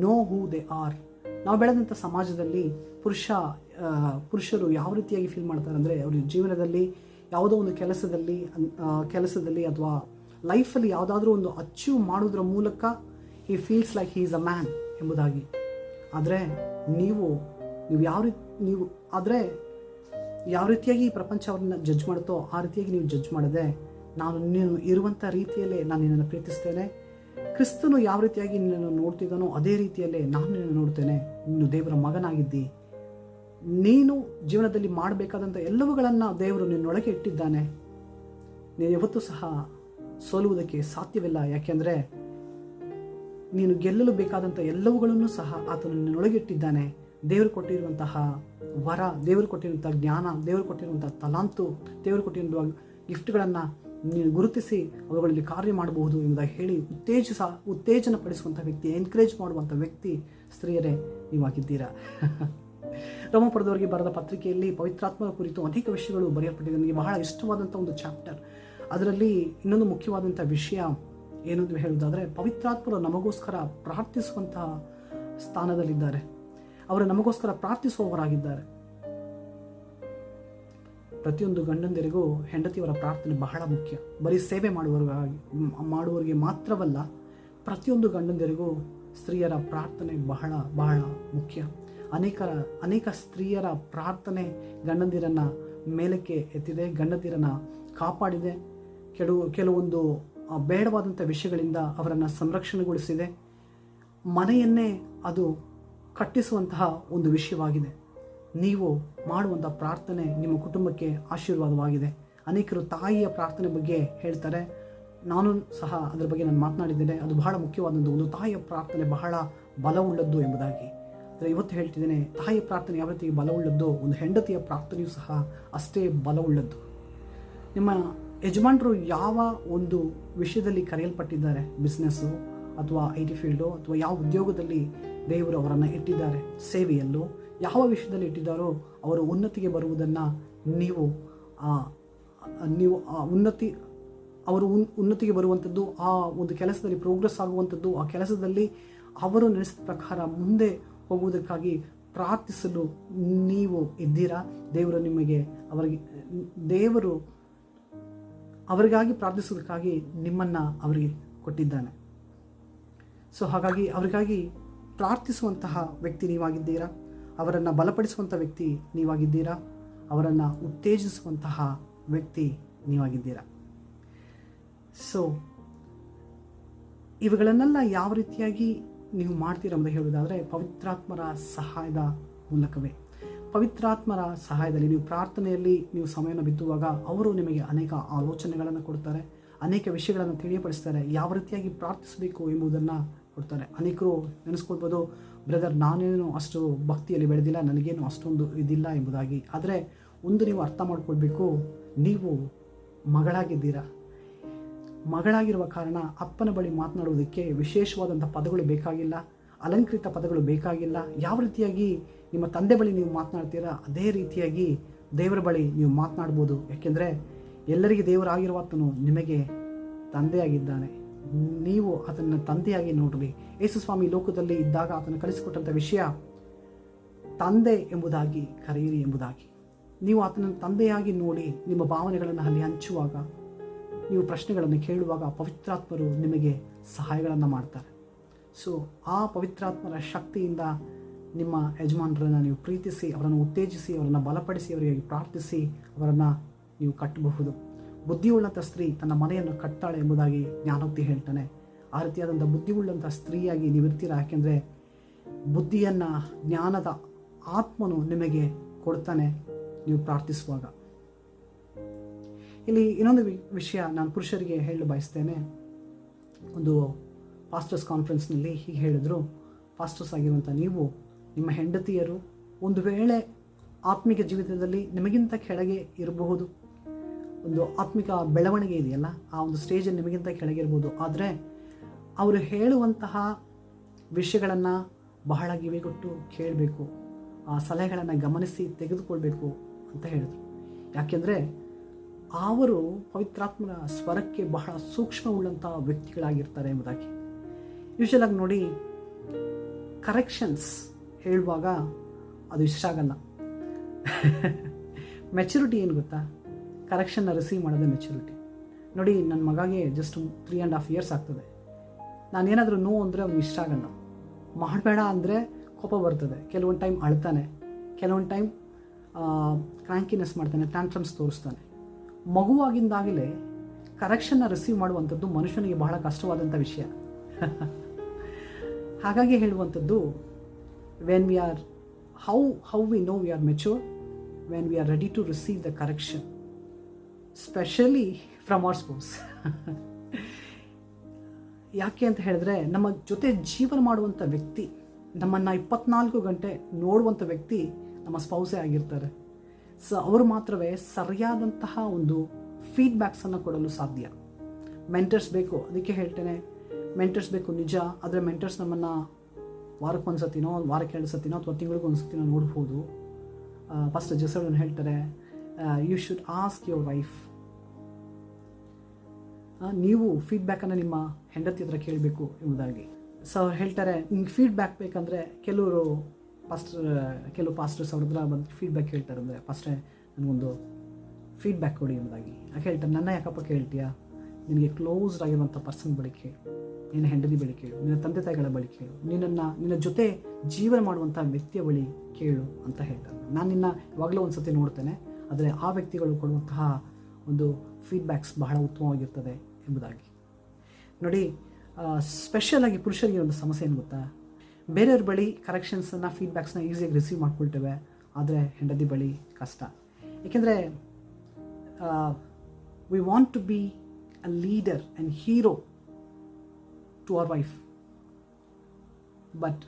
know who they are. ನಾವು ಬೆಳೆದಂಥ ಸಮಾಜದಲ್ಲಿ ಪುರುಷರು ಯಾವ ರೀತಿಯಾಗಿ ಫೀಲ್ ಮಾಡ್ತಾರೆ ಅಂದರೆ, ಅವ್ರ ಜೀವನದಲ್ಲಿ ಯಾವುದೋ ಒಂದು ಕೆಲಸದಲ್ಲಿ ಅಥವಾ ಲೈಫಲ್ಲಿ ಯಾವುದಾದ್ರೂ ಒಂದು ಅಚೀವ್ ಮಾಡೋದ್ರ ಮೂಲಕ he feels like he is a man ಎಂಬುದಾಗಿ. ಆದರೆ ನೀವು ಯಾವ ರೀತಿಯಾಗಿ ಈ ಪ್ರಪಂಚ ಅವ್ರನ್ನ ಜಡ್ಜ್ ಮಾಡುತ್ತೋ ಆ ರೀತಿಯಾಗಿ ನೀವು ಜಡ್ಜ್ ಮಾಡದೆ, ನೀನು ಇರುವಂಥ ರೀತಿಯಲ್ಲೇ ನಾನು ನಿನ್ನನ್ನು ಪ್ರೀತಿಸ್ತೇನೆ, ಕ್ರಿಸ್ತನು ಯಾವ ರೀತಿಯಾಗಿ ನಿನ್ನನ್ನು ನೋಡ್ತಿದ್ದಾನೋ ಅದೇ ರೀತಿಯಲ್ಲೇ ನಾನು ನಿನ್ನನ್ನು ನೋಡ್ತೇನೆ, ನೀನು ದೇವರ ಮಗನಾಗಿದ್ದಿ, ನೀನು ಜೀವನದಲ್ಲಿ ಮಾಡಬೇಕಾದಂಥ ಎಲ್ಲವುಗಳನ್ನು ದೇವರು ನಿನ್ನೊಳಗೆ ಇಟ್ಟಿದ್ದಾನೆ, ನೀನು ಯಾವತ್ತೂ ಸಹ ಸೋಲುವುದಕ್ಕೆ ಸಾಧ್ಯವಿಲ್ಲ. ಯಾಕೆಂದರೆ ನೀನು ಗೆಲ್ಲಲು ಬೇಕಾದಂಥ ಎಲ್ಲವುಗಳನ್ನು ಸಹ ಆತನು ನಿನ್ನೊಳಗೆ ಇಟ್ಟಿದ್ದಾನೆ. ದೇವರು ಕೊಟ್ಟಿರುವಂತಹ ವರ, ದೇವರು ಕೊಟ್ಟಿರುವಂಥ ಜ್ಞಾನ, ದೇವರು ಕೊಟ್ಟಿರುವಂಥ ತಲಾಂತು, ದೇವರು ಕೊಟ್ಟಿರುವ ಗಿಫ್ಟ್ಗಳನ್ನು ನೀನು ಗುರುತಿಸಿ ಅವುಗಳಲ್ಲಿ ಕಾರ್ಯ ಮಾಡಬಹುದು ಎಂಬುದಾಗಿ ಹೇಳಿ ಉತ್ತೇಜನ ಪಡಿಸುವಂಥ ವ್ಯಕ್ತಿ, ಎನ್ಕರೇಜ್ ಮಾಡುವಂಥ ವ್ಯಕ್ತಿ ಸ್ತ್ರೀಯರೇ ನೀವಾಗಿದ್ದೀರಾ. ರೋಮಪುರದವರಿಗೆ ಬರೆದ ಪತ್ರಿಕೆಯಲ್ಲಿ ಪವಿತ್ರಾತ್ಮನ ಕುರಿತು ಅನೇಕ ವಿಷಯಗಳು ಬರೆಯಲ್ಪಟ್ಟಿದೆ. ನನಗೆ ಬಹಳ ಇಷ್ಟವಾದಂಥ ಒಂದು ಚಾಪ್ಟರ್. ಅದರಲ್ಲಿ ಇನ್ನೊಂದು ಮುಖ್ಯವಾದಂಥ ವಿಷಯ ಏನು ಅಂತ ಹೇಳುವುದಾದರೆ, ಪವಿತ್ರಾತ್ಮರು ನಮಗೋಸ್ಕರ ಪ್ರಾರ್ಥಿಸುವಂತಹ ಸ್ಥಾನದಲ್ಲಿದ್ದಾರೆ. ಅವರು ನಮಗೋಸ್ಕರ ಪ್ರಾರ್ಥಿಸುವವರಾಗಿದ್ದಾರೆ. ಪ್ರತಿಯೊಂದು ಗಂಡಂದಿರಿಗೂ ಹೆಂಡತಿಯವರ ಪ್ರಾರ್ಥನೆ ಬಹಳ ಮುಖ್ಯ. ಬರೀ ಸೇವೆ ಮಾಡುವವರಿಗೆ ಮಾತ್ರವಲ್ಲ, ಪ್ರತಿಯೊಂದು ಗಂಡಂದಿರಿಗೂ ಸ್ತ್ರೀಯರ ಪ್ರಾರ್ಥನೆ ಬಹಳ ಬಹಳ ಮುಖ್ಯ. ಅನೇಕ ಸ್ತ್ರೀಯರ ಪ್ರಾರ್ಥನೆ ಗಂಡಂದಿರನ್ನು ಮೇಲಕ್ಕೆ ಎತ್ತಿದೆ, ಗಂಡಂದಿರನ್ನು ಕಾಪಾಡಿದೆ, ಕೆಲವೊಂದು ಬೇಡವಾದಂಥ ವಿಷಯಗಳಿಂದ ಅವರನ್ನು ಸಂರಕ್ಷಣೆಗೊಳಿಸಿದೆ. ಮನೆಯನ್ನೇ ಅದು ಕಟ್ಟಿಸುವಂತಹ ಒಂದು ವಿಷಯವಾಗಿದೆ. ನೀವು ಮಾಡುವಂಥ ಪ್ರಾರ್ಥನೆ ನಿಮ್ಮ ಕುಟುಂಬಕ್ಕೆ ಆಶೀರ್ವಾದವಾಗಿದೆ. ಅನೇಕರು ತಾಯಿಯ ಪ್ರಾರ್ಥನೆ ಬಗ್ಗೆ ಹೇಳ್ತಾರೆ, ನಾನು ಸಹ ಅದರ ಬಗ್ಗೆ ನಾನು ಮಾತನಾಡಿದ್ದೇನೆ. ಅದು ಬಹಳ ಮುಖ್ಯವಾದದ್ದು. ಒಂದು ತಾಯಿಯ ಪ್ರಾರ್ಥನೆ ಬಹಳ ಬಲವುಳ್ಳದ್ದು ಎಂಬುದಾಗಿ. ಆದರೆ ಇವತ್ತು ಹೇಳ್ತಿದ್ದೇನೆ, ತಾಯಿಯ ಪ್ರಾರ್ಥನೆ ಯಾವ ರೀತಿ ಬಲವುಳ್ಳದ್ದು, ಒಂದು ಹೆಂಡತಿಯ ಪ್ರಾರ್ಥನೆಯೂ ಸಹ ಅಷ್ಟೇ ಬಲವುಳ್ಳದ್ದು. ನಿಮ್ಮ ಯಜಮಾನರು ಯಾವ ಒಂದು ವಿಷಯದಲ್ಲಿ ಕರೆಯಲ್ಪಟ್ಟಿದ್ದಾರೆ, ಬಿಸ್ನೆಸ್ಸು ಅಥವಾ IT ಫೀಲ್ಡು ಅಥವಾ ಯಾವ ಉದ್ಯೋಗದಲ್ಲಿ ದೇವರು ಅವರನ್ನು ಇಟ್ಟಿದ್ದಾರೆ, ಸೇವೆಯಲ್ಲೂ ಯಾವ ವಿಷಯದಲ್ಲಿ ಇಟ್ಟಿದ್ದಾರೋ ಅವರು ಉನ್ನತಿಗೆ ಬರುವುದನ್ನು ನೀವು ಅವರು ಉನ್ನತಿಗೆ ಬರುವಂಥದ್ದು, ಆ ಒಂದು ಕೆಲಸದಲ್ಲಿ ಪ್ರೋಗ್ರೆಸ್ ಆಗುವಂಥದ್ದು, ಆ ಕೆಲಸದಲ್ಲಿ ಅವರು ನಡೆಸಿದ ಪ್ರಕಾರ ಮುಂದೆ ಹೋಗುವುದಕ್ಕಾಗಿ ಪ್ರಾರ್ಥಿಸಲು ನೀವು ಇದ್ದೀರಾ. ದೇವರು ಅವರಿಗಾಗಿ ಪ್ರಾರ್ಥಿಸೋದಕ್ಕಾಗಿ ನಿಮ್ಮನ್ನು ಅವರಿಗೆ ಕೊಟ್ಟಿದ್ದಾನೆ. ಸೊ ಹಾಗಾಗಿ ಅವರಿಗಾಗಿ ಪ್ರಾರ್ಥಿಸುವಂತಹ ವ್ಯಕ್ತಿ ನೀವಾಗಿದ್ದೀರಾ, ಅವರನ್ನು ಬಲಪಡಿಸುವಂಥ ವ್ಯಕ್ತಿ ನೀವಾಗಿದ್ದೀರಾ, ಅವರನ್ನು ಉತ್ತೇಜಿಸುವಂತಹ ವ್ಯಕ್ತಿ ನೀವಾಗಿದ್ದೀರಾ. ಸೊ ಇವುಗಳನ್ನೆಲ್ಲ ಯಾವ ರೀತಿಯಾಗಿ ನೀವು ಮಾಡ್ತೀರ ಅಂತ ಹೇಳುವುದಾದರೆ ಪವಿತ್ರಾತ್ಮರ ಸಹಾಯದ ಮೂಲಕವೇ. ಪವಿತ್ರಾತ್ಮರ ಸಹಾಯದಲ್ಲಿ ನೀವು ಪ್ರಾರ್ಥನೆಯಲ್ಲಿ ನೀವು ಸಮಯವನ್ನು ಬಿತ್ತುವಾಗ ಅವರು ನಿಮಗೆ ಅನೇಕ ಆಲೋಚನೆಗಳನ್ನು ಕೊಡ್ತಾರೆ, ಅನೇಕ ವಿಷಯಗಳನ್ನು ತಿಳಿಯಪಡಿಸ್ತಾರೆ, ಯಾವ ರೀತಿಯಾಗಿ ಪ್ರಾರ್ಥಿಸಬೇಕು ಎಂಬುದನ್ನು ಕೊಡ್ತಾರೆ. ಅನೇಕರು ನೆನೆಸ್ಕೊಳ್ಬೋದು, ಬ್ರದರ್ ನಾನೇನು ಅಷ್ಟು ಭಕ್ತಿಯಲ್ಲಿ ಬೆಳೆದಿಲ್ಲ, ನನಗೇನು ಅಷ್ಟೊಂದು ಇದಿಲ್ಲ ಎಂಬುದಾಗಿ. ಆದರೆ ಒಂದು ನೀವು ಅರ್ಥ ಮಾಡ್ಕೊಳ್ಬೇಕು, ನೀವು ಮಗಳಾಗಿದ್ದೀರಾ. ಮಗಳಾಗಿರುವ ಕಾರಣ ಅಪ್ಪನ ಬಳಿ ಮಾತನಾಡುವುದಕ್ಕೆ ವಿಶೇಷವಾದಂಥ ಪದಗಳು ಬೇಕಾಗಿಲ್ಲ, ಅಲಂಕೃತ ಪದಗಳು ಬೇಕಾಗಿಲ್ಲ. ಯಾವ ರೀತಿಯಾಗಿ ನಿಮ್ಮ ತಂದೆ ಬಳಿ ನೀವು ಮಾತನಾಡ್ತೀರಾ ಅದೇ ರೀತಿಯಾಗಿ ದೇವರ ಬಳಿ ನೀವು ಮಾತನಾಡ್ಬೋದು. ಯಾಕೆಂದರೆ ಎಲ್ಲರಿಗೆ ದೇವರಾಗಿರುವಾತನು ನಿಮಗೆ ತಂದೆಯಾಗಿದ್ದಾನೆ, ನೀವು ಅದನ್ನು ತಂದೆಯಾಗಿ ನೋಡ್ರಿ. ಯೇಸು ಸ್ವಾಮಿ ಲೋಕದಲ್ಲಿ ಇದ್ದಾಗ ಆತನು ಕಲಿಸಿಕೊಟ್ಟಂಥ ವಿಷಯ ತಂದೆ ಎಂಬುದಾಗಿ ಕರೆಯಿರಿ ಎಂಬುದಾಗಿ. ನೀವು ಆತನನ್ನು ತಂದೆಯಾಗಿ ನೋಡಿ ನಿಮ್ಮ ಭಾವನೆಗಳನ್ನು ಅಲ್ಲಿ ಹಂಚುವಾಗ, ನೀವು ಪ್ರಶ್ನೆಗಳನ್ನು ಕೇಳುವಾಗ ಪವಿತ್ರಾತ್ಮರು ನಿಮಗೆ ಸಹಾಯಗಳನ್ನು ಮಾಡ್ತಾರೆ. ಸೊ ಆ ಪವಿತ್ರಾತ್ಮರ ಶಕ್ತಿಯಿಂದ ನಿಮ್ಮ ಯಜಮಾನರನ್ನು ನೀವು ಪ್ರೀತಿಸಿ, ಅವರನ್ನು ಉತ್ತೇಜಿಸಿ, ಅವರನ್ನು ಬಲಪಡಿಸಿ, ಅವರಿಗೆ ಪ್ರಾರ್ಥಿಸಿ ಅವರನ್ನು ನೀವು ಕಟ್ಟಬಹುದು. ಬುದ್ಧಿಯುಳ್ಳಂಥ ಸ್ತ್ರೀ ತನ್ನ ಮನೆಯನ್ನು ಕಟ್ತಾಳೆ ಎಂಬುದಾಗಿ ಜ್ಞಾನೋಕ್ತಿ ಹೇಳ್ತಾನೆ. ಆ ರೀತಿಯಾದಂಥ ಬುದ್ಧಿಯುಳ್ಳಂಥ ಸ್ತ್ರೀಯಾಗಿ ನೀವಿರ್ತೀರ. ಯಾಕೆಂದರೆ ಬುದ್ಧಿಯನ್ನು, ಜ್ಞಾನದ ಆತ್ಮನು ನಿಮಗೆ ಕೊಡ್ತಾನೆ ನೀವು ಪ್ರಾರ್ಥಿಸುವಾಗ. ಇಲ್ಲಿ ಇನ್ನೊಂದು ವಿಷಯ ನಾನು ಪುರುಷರಿಗೆ ಹೇಳಲು ಬಯಸ್ತೇನೆ. ಒಂದು ಪಾಸ್ಟರ್ಸ್ ಕಾನ್ಫರೆನ್ಸ್ನಲ್ಲಿ ಹೀಗೆ ಹೇಳಿದ್ರು, ಪಾಸ್ಟರ್ಸ್ ಆಗಿರುವಂಥ ನೀವು ನಿಮ್ಮ ಹೆಂಡತಿಯರು ಒಂದು ವೇಳೆ ಆತ್ಮಿಕ ಜೀವಿತದಲ್ಲಿ ನಿಮಗಿಂತ ಕೆಳಗೆ ಇರಬಹುದು, ಒಂದು ಆತ್ಮಿಕ ಬೆಳವಣಿಗೆ ಇದೆಯಲ್ಲ ಆ ಒಂದು ಸ್ಟೇಜಲ್ಲಿ ನಿಮಗಿಂತ ಕೆಳಗೆ ಇರ್ಬೋದು, ಆದರೆ ಅವರು ಹೇಳುವಂತಹ ವಿಷಯಗಳನ್ನು ಬಹಳ ಕಿವಿಗೊಟ್ಟು ಕೇಳಬೇಕು, ಆ ಸಲಹೆಗಳನ್ನು ಗಮನಿಸಿ ತೆಗೆದುಕೊಳ್ಬೇಕು ಅಂತ ಹೇಳಿದರು. ಯಾಕೆಂದರೆ ಅವರು ಪವಿತ್ರಾತ್ಮನ ಸ್ವರಕ್ಕೆ ಬಹಳ ಸೂಕ್ಷ್ಮವುಳ್ಳಂಥ ವ್ಯಕ್ತಿಗಳಾಗಿರ್ತಾರೆ ಎಂಬುದಾಗಿ. ಯೂಶಲಾಗಿ ನೋಡಿ, ಕರೆಕ್ಷನ್ಸ್ ಹೇಳುವಾಗ ಅದು ಇಷ್ಟ ಆಗಲ್ಲ. ಮೆಚುರಿಟಿ ಏನು ಗೊತ್ತಾ? ಕರೆಕ್ಷನ್ನ ರಿಸೀವ್ ಮಾಡೋದೇ ಮೆಚುರಿಟಿ. ನೋಡಿ, ನನ್ನ ಮಗಗೆ ಜಸ್ಟ್ 3.5 years ಆಗ್ತದೆ. ನಾನೇನಾದರೂ ನೋ ಅಂದರೆ ಅವ್ನಿಗೆ ಇಷ್ಟ ಆಗಲ್ಲ. ಮಾಡಬೇಡ ಅಂದರೆ ಕೋಪ ಬರ್ತದೆ, ಕೆಲವೊಂದು ಟೈಮ್ ಅಳ್ತಾನೆ, ಕೆಲವೊಂದು ಟೈಮ್ ಕ್ರ್ಯಾಂಕಿನೆಸ್ ಮಾಡ್ತಾನೆ, ಟ್ಯಾಂಟ್ರಮ್ಸ್ ತೋರಿಸ್ತಾನೆ. ಮಗುವಾಗಿಂದಾಗಲೇ ಕರೆಕ್ಷನ್ನ ರಿಸೀವ್ ಮಾಡುವಂಥದ್ದು ಮನುಷ್ಯನಿಗೆ ಬಹಳ ಕಷ್ಟವಾದಂಥ ವಿಷಯ. ಹಾಗಾಗಿ ಹೇಳುವಂಥದ್ದು, when we are how we know we are mature, when we are ready to receive the correction, especially from our spouse. ಯಾಕೆ ಅಂತ ಹೇಳಿದ್ರೆ, ನಮ್ಮ ಜೊತೆ ಜೀವನ ಮಾಡುವಂಥ ವ್ಯಕ್ತಿ, ನಮ್ಮನ್ನು 24 ಗಂಟೆ ನೋಡುವಂಥ ವ್ಯಕ್ತಿ ನಮ್ಮ ಸ್ಪೌಸೇ ಆಗಿರ್ತಾರೆ. ಸೊ ಅವರು ಮಾತ್ರವೇ ಸರಿಯಾದಂತಹ ಒಂದು ಫೀಡ್ಬ್ಯಾಕ್ಸನ್ನು ಕೊಡಲು ಸಾಧ್ಯ. ಮೆಂಟರ್ಸ್ ಬೇಕು, ಅದಕ್ಕೆ ಹೇಳ್ತೇನೆ, ಮೆಂಟರ್ಸ್ ಬೇಕು ನಿಜ. ಆದರೆ ಮೆಂಟರ್ಸ್ ನಮ್ಮನ್ನು ವಾರಕ್ಕೆ ಒಂದು ಸತಿನೋ, ವಾರಕ್ಕೆ 2 ಸತಿನೋ ಅಥವಾ ತಿಂಗಳಿಗೆ ಒಂದು ಸತಿನೋ ನೋಡ್ಬೋದು. ಫಸ್ಟ್ ಜೆಸಡನ್ ಹೇಳ್ತಾರೆ, you should ask your wife. ನೀವು ಫೀಡ್ಬ್ಯಾಕನ್ನು ನಿಮ್ಮ ಹೆಂಡತಿ ಹತ್ರ ಕೇಳಬೇಕು ಎಂಬುದಾಗಿ. ಸೊ ಅವ್ರು ಹೇಳ್ತಾರೆ, ನಿಮ್ಗೆ ಫೀಡ್ಬ್ಯಾಕ್ ಬೇಕಂದರೆ ಕೆಲವು ಪಾಸ್ಟರ್ಸ್ ಅವ್ರ ಹತ್ರ ಬಂದು ಫೀಡ್ಬ್ಯಾಕ್ ಹೇಳ್ತಾರೆ. ಅಂದರೆ ಫಸ್ಟೇ ನನಗೊಂದು ಫೀಡ್ಬ್ಯಾಕ್ ಕೊಡಿ ಎಂಬುದಾಗಿ. ಯಾಕೆ ಹೇಳ್ತಾರೆ, ನನ್ನ ಯಾಕಪ್ಪ ಕೇಳ್ತೀಯಾ? ನಿನಗೆ ಕ್ಲೋಸ್ಡ್ ಆಗಿರುವಂಥ ಪರ್ಸನ್ ಬಳಿ ಕೇಳು, ನಿನ್ನ ಹೆಂಡತಿ ಬಳಿ ಕೇಳು, ನಿನ್ನ ತಂದೆ ತಾಯಿಗಳ ಬಳಿ ಕೇಳು, ನಿನ್ನ ಜೊತೆ ಜೀವನ ಮಾಡುವಂಥ ವ್ಯಕ್ತಿಯ ಬಳಿ ಕೇಳು ಅಂತ ಹೇಳ್ತಾರೆ. ನಾನು ನಿನ್ನ ಯಾವಾಗಲೂ ಒಂದು ಸತಿ ನೋಡ್ತೇನೆ, ಆದರೆ ಆ ವ್ಯಕ್ತಿಗಳು ಕೊಡುವಂತಹ ಒಂದು ಫೀಡ್ಬ್ಯಾಕ್ಸ್ ಬಹಳ ಉತ್ತಮವಾಗಿರ್ತದೆ ಎಂಬುದಾಗಿ. ನೋಡಿ, ಸ್ಪೆಷಲಾಗಿ ಪುರುಷರಿಗೆ ಒಂದು ಸಮಸ್ಯೆ ಏನು ಗೊತ್ತಾ? ಬೇರೆಯವ್ರ ಬಳಿ ಕರೆಕ್ಷನ್ಸನ್ನು, ಫೀಡ್ಬ್ಯಾಕ್ಸ್ನ ಈಸಿಯಾಗಿ ರಿಸೀವ್ ಮಾಡ್ಕೊಳ್ತೇವೆ, ಆದರೆ ಹೆಂಡತಿ ಬಳಿ ಕಷ್ಟ. ಏಕೆಂದರೆ we want to be a leader and hero to our wife, but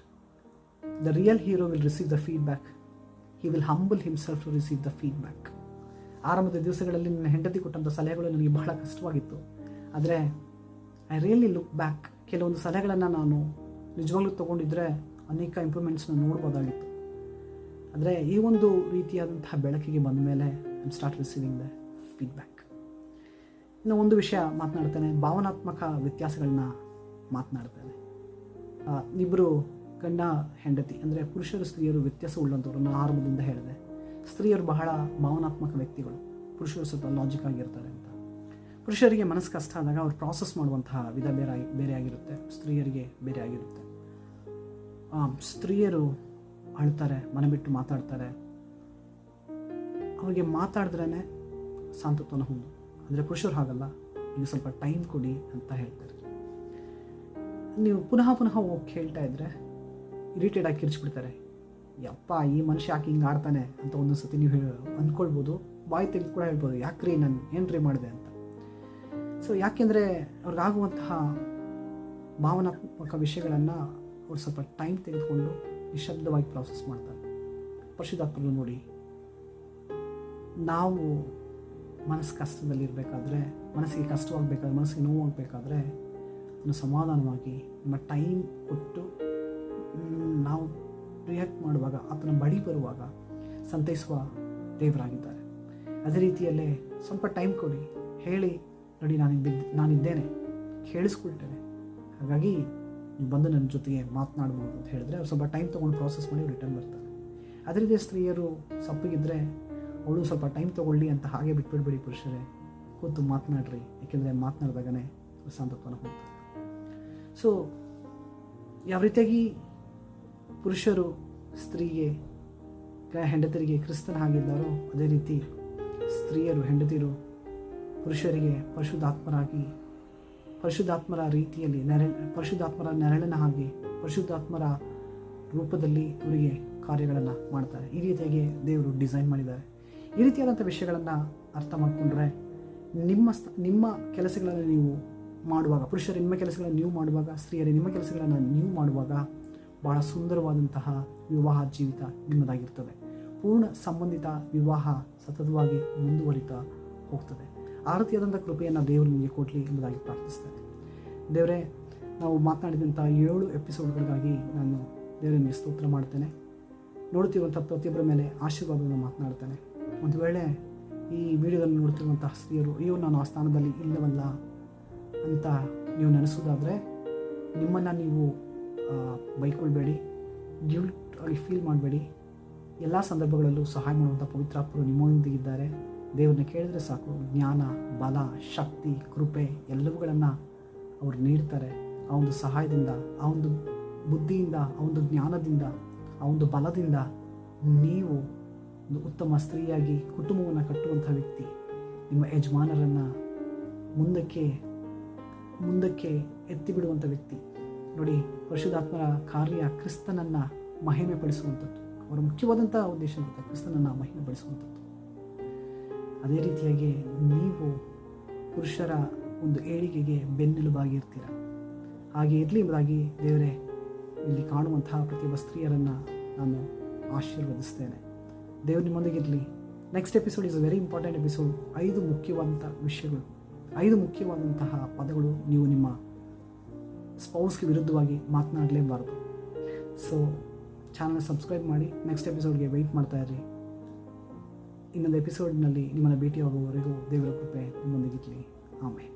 the real hero will receive the feedback. He will humble himself to receive the feedback. ಆರಂಭದ ದಿವಸಗಳಲ್ಲಿ ನನ್ನ ಹೆಂಡತಿ ಕೊಟ್ಟಂಥ ಸಲಹೆಗಳು ನನಗೆ ಬಹಳ ಕಷ್ಟವಾಗಿತ್ತು. ಆದರೆ ಐ ರಿಯಲಿ ಲುಕ್ ಬ್ಯಾಕ್. ಕೆಲವೊಂದು ಸಲಹೆಗಳನ್ನು ನಾನು ನಿಜವಾಗ್ಲೂ ತೊಗೊಂಡಿದ್ರೆ ಅನೇಕ ಇಂಪ್ರೂವ್ಮೆಂಟ್ಸ್ನ ನೋಡ್ಬೋದಾಗಿತ್ತು. ಆದರೆ ಈ ಒಂದು ರೀತಿಯಾದಂತಹ ಬೆಳಕಿಗೆ ಬಂದ ಮೇಲೆ I start receiving the feedback. ಇನ್ನು ಒಂದು ವಿಷಯ ಮಾತನಾಡ್ತೇನೆ, ಭಾವನಾತ್ಮಕ ವ್ಯತ್ಯಾಸಗಳನ್ನ ಮಾತನಾಡ್ತೇನೆ. ಇಬ್ಬರು ಗಂಡ ಹೆಂಡತಿ ಅಂದರೆ ಪುರುಷರು ಸ್ತ್ರೀಯರು ವ್ಯತ್ಯಾಸ ಉಳ್ಳಂಥವ್ರು. ನಾನು ಆರಂಭದಿಂದ ಹೇಳಿದೆ, ಸ್ತ್ರೀಯರು ಬಹಳ ಭಾವನಾತ್ಮಕ ವ್ಯಕ್ತಿಗಳು, ಪುರುಷರು ಸ್ವಲ್ಪ ಲಾಜಿಕ್ ಆಗಿರ್ತಾರೆ ಅಂತ. ಪುರುಷರಿಗೆ ಮನಸ್ಸು ಕಷ್ಟ ಆದಾಗ ಅವ್ರು ಪ್ರಾಸೆಸ್ ಮಾಡುವಂತಹ ವಿಧ ಬೇರೆ ಆಗಿರುತ್ತೆ, ಸ್ತ್ರೀಯರಿಗೆ ಬೇರೆ ಆಗಿರುತ್ತೆ. ಸ್ತ್ರೀಯರು ಅಳ್ತಾರೆ, ಮನೆ ಬಿಟ್ಟು ಮಾತಾಡ್ತಾರೆ, ಅವರಿಗೆ ಮಾತಾಡಿದ್ರೇ ಸಾಂತ್ವನ ಹೊಂದು. ಅಂದರೆ ಪುರುಷರು ಹಾಗಲ್ಲ, ನೀವು ಸ್ವಲ್ಪ ಟೈಮ್ ಕೊಡಿ ಅಂತ ಹೇಳ್ತಾರೆ. ನೀವು ಪುನಃ ಹೋಗಿ ಹೇಳ್ತಾ ಇದ್ದರೆ ಇರಿಟೇಟ್ ಆಗಿ ಕಿರ್ಚ್ಬಿಡ್ತಾರೆ. ಯಪ್ಪ ಈ ಮನುಷ್ಯ ಯಾಕೆ ಹಿಂಗೆ ಆಡ್ತಾನೆ ಅಂತ ಒಂದೊಂದು ಸತಿ ನೀವು ಅಂದ್ಕೊಳ್ಬೋದು, ಬಾಯಿ ತೆಗೆದು ಕೂಡ ಹೇಳ್ಬೋದು, ಯಾಕ್ರಿ ನಾನು ಏನ್ರಿ ಮಾಡಿದೆ ಅಂತ. ಸೊ ಯಾಕೆಂದರೆ ಅವ್ರಿಗಾಗುವಂತಹ ಭಾವನಾತ್ಮಕ ವಿಷಯಗಳನ್ನು ಅವ್ರು ಸ್ವಲ್ಪ ಟೈಮ್ ತೆಗೆದುಕೊಂಡು ನಿಶಬ್ದವಾಗಿ ಪ್ರಾಸೆಸ್ ಮಾಡ್ತಾರೆ. ಪರಿಶುದ್ಧಾತ್ಮರು ನೋಡಿ, ನಾವು ಮನಸ್ಸು ಕಷ್ಟದಲ್ಲಿರಬೇಕಾದ್ರೆ, ಮನಸ್ಸಿಗೆ ಕಷ್ಟವಾಗಬೇಕಾದ್ರೆ, ಮನಸ್ಸಿಗೆ ನೋವಾಗಬೇಕಾದ್ರೆ ಅದನ್ನು ಸಮಾಧಾನವಾಗಿ ನಮ್ಮ ಟೈಮ್ ಕೊಟ್ಟು ನಾವು ರಿಯಾಕ್ಟ್ ಮಾಡುವಾಗ, ಆತನ ಬಳಿ ಬರುವಾಗ ಸಂತೈಸುವ ದೇವರಾಗಿದ್ದಾರೆ. ಅದೇ ರೀತಿಯಲ್ಲೇ ಸ್ವಲ್ಪ ಟೈಮ್ ಕೊಡಿ, ಹೇಳಿ ನೋಡಿ ನಾನಿದ್ದೇನೆ, ಕೇಳಿಸ್ಕೊಳ್ತೇನೆ, ಹಾಗಾಗಿ ನೀವು ಬಂದು ನನ್ನ ಜೊತೆಗೆ ಮಾತನಾಡ್ಬೋದು ಅಂತ ಹೇಳಿದ್ರೆ ಅವ್ರು ಸ್ವಲ್ಪ ಟೈಮ್ ತೊಗೊಂಡು ಪ್ರಾಸೆಸ್ ಮಾಡಿ ರಿಟರ್ನ್ ಬರ್ತಾರೆ. ಅದೇ ರೀತಿ ಸ್ತ್ರೀಯರು ಸಪ್ಪಗಿದ್ದರೆ ಅವಳು ಸ್ವಲ್ಪ ಟೈಮ್ ತೊಗೊಳ್ಳಿ ಅಂತ ಹಾಗೆ ಬಿಟ್ಬಿಡ್ಬೇಡಿ ಪುರುಷರೇ, ಕೂತು ಮಾತನಾಡ್ರಿ, ಏಕೆಂದರೆ ಮಾತನಾಡಿದಾಗನೇ ಸಾಂತ್ವನ ಹೋಗ್ತಾರೆ. ಸೊ ಯಾವ ರೀತಿಯಾಗಿ ಪುರುಷರು ಸ್ತ್ರೀಗೆ ಹೆಂಡತಿಯರಿಗೆ ಕ್ರಿಸ್ತನ ಹಾಗಿದ್ದಾರೋ ಅದೇ ರೀತಿ ಸ್ತ್ರೀಯರು ಹೆಂಡತಿಯರು ಪುರುಷರಿಗೆ ಪರಿಶುದ್ಧಾತ್ಮರ ರೀತಿಯಲ್ಲಿ ಪರಿಶುದ್ಧಾತ್ಮರ ನೆರಳಿನ ಹಾಗೆ ಪರಿಶುದ್ಧಾತ್ಮರ ರೂಪದಲ್ಲಿ ಇವರಿಗೆ ಕಾರ್ಯಗಳನ್ನು ಮಾಡ್ತಾರೆ. ಈ ರೀತಿಯಾಗಿ ದೇವರು ಡಿಸೈನ್ ಮಾಡಿದ್ದಾರೆ. ಈ ರೀತಿಯಾದಂಥ ವಿಷಯಗಳನ್ನು ಅರ್ಥ ಮಾಡಿಕೊಂಡ್ರೆ ನಿಮ್ಮ ಕೆಲಸಗಳನ್ನು ನೀವು ಮಾಡುವಾಗ, ಪುರುಷರು ನಿಮ್ಮ ಕೆಲಸಗಳನ್ನು ನೀವು ಮಾಡುವಾಗ, ಸ್ತ್ರೀಯರು ನಿಮ್ಮ ಕೆಲಸಗಳನ್ನು ನೀವು ಮಾಡುವಾಗ ಬಹಳ ಸುಂದರವಾದಂತಹ ವಿವಾಹ ಜೀವಿತ ನಿಮ್ಮದಾಗಿರ್ತದೆ. ಪೂರ್ಣ ಸಂಬಂಧಿತ ವಿವಾಹ ಸತತವಾಗಿ ಮುಂದುವರಿತಾ ಹೋಗ್ತದೆ. ಆ ರೀತಿಯಾದಂಥ ಕೃಪೆಯನ್ನು ದೇವರು ನಿಮಗೆ ಕೊಡಲಿ ಎಂಬುದಾಗಿ ಪ್ರಾರ್ಥಿಸ್ತೇನೆ. ದೇವರೇ, ನಾವು ಮಾತನಾಡಿದಂಥ 7 ಎಪಿಸೋಡ್ಗಳಿಗಾಗಿ ನಾನು ದೇವರನ್ನು ಸ್ತೋತ್ರ ಮಾಡ್ತೇನೆ. ನೋಡ್ತಿರುವಂಥ ಪ್ರತಿಯೊಬ್ಬರ ಮೇಲೆ ಆಶೀರ್ವಾದವನ್ನು ಮಾತನಾಡ್ತೇನೆ. ಒಂದು ವೇಳೆ ಈ ವಿಡಿಯೋದಲ್ಲಿ ನೋಡ್ತಿರುವಂತಹ ಸ್ತ್ರೀಯರು ಅಯ್ಯೋ ನಾನು ಆ ಸ್ಥಾನದಲ್ಲಿ ಇಲ್ಲವಲ್ಲ ಅಂತ ನೀವು ನೆನೆಸೋದಾದರೆ ನಿಮ್ಮನ್ನು ನೀವು ಬೈಕೊಳ್ಬೇಡಿ, ಗಿಲ್ಟ್ ಆಗಿ ಫೀಲ್ ಮಾಡಬೇಡಿ. ಎಲ್ಲ ಸಂದರ್ಭಗಳಲ್ಲೂ ಸಹಾಯ ಮಾಡುವಂಥ ಪವಿತ್ರಾತ್ಮರು ನಿಮ್ಮೊಂದಿಗಿದ್ದಾರೆ. ದೇವರನ್ನ ಕೇಳಿದ್ರೆ ಸಾಕು, ಜ್ಞಾನ, ಬಲ, ಶಕ್ತಿ, ಕೃಪೆ ಎಲ್ಲವುಗಳನ್ನು ಅವರು ನೀಡ್ತಾರೆ. ಆ ಒಂದು ಸಹಾಯದಿಂದ, ಆ ಒಂದು ಬುದ್ಧಿಯಿಂದ, ಆ ಒಂದು ಜ್ಞಾನದಿಂದ, ಆ ಒಂದು ಬಲದಿಂದ ನೀವು ಒಂದು ಉತ್ತಮ ಸ್ತ್ರೀಯಾಗಿ ಕುಟುಂಬವನ್ನು ಕಟ್ಟುವಂಥ ವ್ಯಕ್ತಿ, ನಿಮ್ಮ ಯಜಮಾನರನ್ನು ಮುಂದಕ್ಕೆ ಎತ್ತಿ ಬಿಡುವಂಥ ವ್ಯಕ್ತಿ. ನೋಡಿ, ಪರಿಶುದ್ಧಾತ್ಮರ ಕಾರ್ಯ ಕ್ರಿಸ್ತನನ್ನು ಮಹಿಮೆ ಪಡಿಸುವಂಥದ್ದು. ಅವರ ಮುಖ್ಯವಾದಂಥ ಉದ್ದೇಶ ಇರುತ್ತೆ, ಕ್ರಿಸ್ತನನ್ನು ಮಹಿಮೆ ಪಡಿಸುವಂಥದ್ದು. ಅದೇ ರೀತಿಯಾಗಿ ನೀವು ಪುರುಷರ ಒಂದು ಏಳಿಗೆಗೆ ಬೆನ್ನೆಲುಬಾಗಿರ್ತೀರ. ಹಾಗೆ ಇರಲಿ ಎಂಬುದಾಗಿ ದೇವರೇ ಇಲ್ಲಿ ಕಾಣುವಂತಹ ಪ್ರತಿಯೊಬ್ಬ ಸ್ತ್ರೀಯರನ್ನು ನಾನು ಆಶೀರ್ವದಿಸ್ತೇನೆ. ದೇವರು ನಿಮ್ಮೊಂದಿಗಿರಲಿ. Next episode is a very important episode. 5 ಮುಖ್ಯವಾದಂಥ ವಿಷಯಗಳು, 5 ಮುಖ್ಯವಾದಂತಹ ಪದಗಳು ನೀವು ನಿಮ್ಮ ಸ್ಪೌಸ್ಗೆ ವಿರುದ್ಧವಾಗಿ ಮಾತನಾಡಲೇಬಾರದು. ಸೊ ಚಾನಲ್ ಸಬ್ಸ್ಕ್ರೈಬ್ ಮಾಡಿ, ನೆಕ್ಸ್ಟ್ ಎಪಿಸೋಡ್ಗೆ ವೆಯ್ಟ್ ಮಾಡ್ತಾ ಇರಿ. ಇನ್ನೊಂದು ಎಪಿಸೋಡ್ನಲ್ಲಿ ನಿಮ್ಮನ್ನು ಭೇಟಿಯಾಗುವವರೆಗೂ ದೇವರ ಕೃಪೆ ನಿಮ್ಮೊಂದಿಗಿರಲಿ. ಆಮೇಲೆ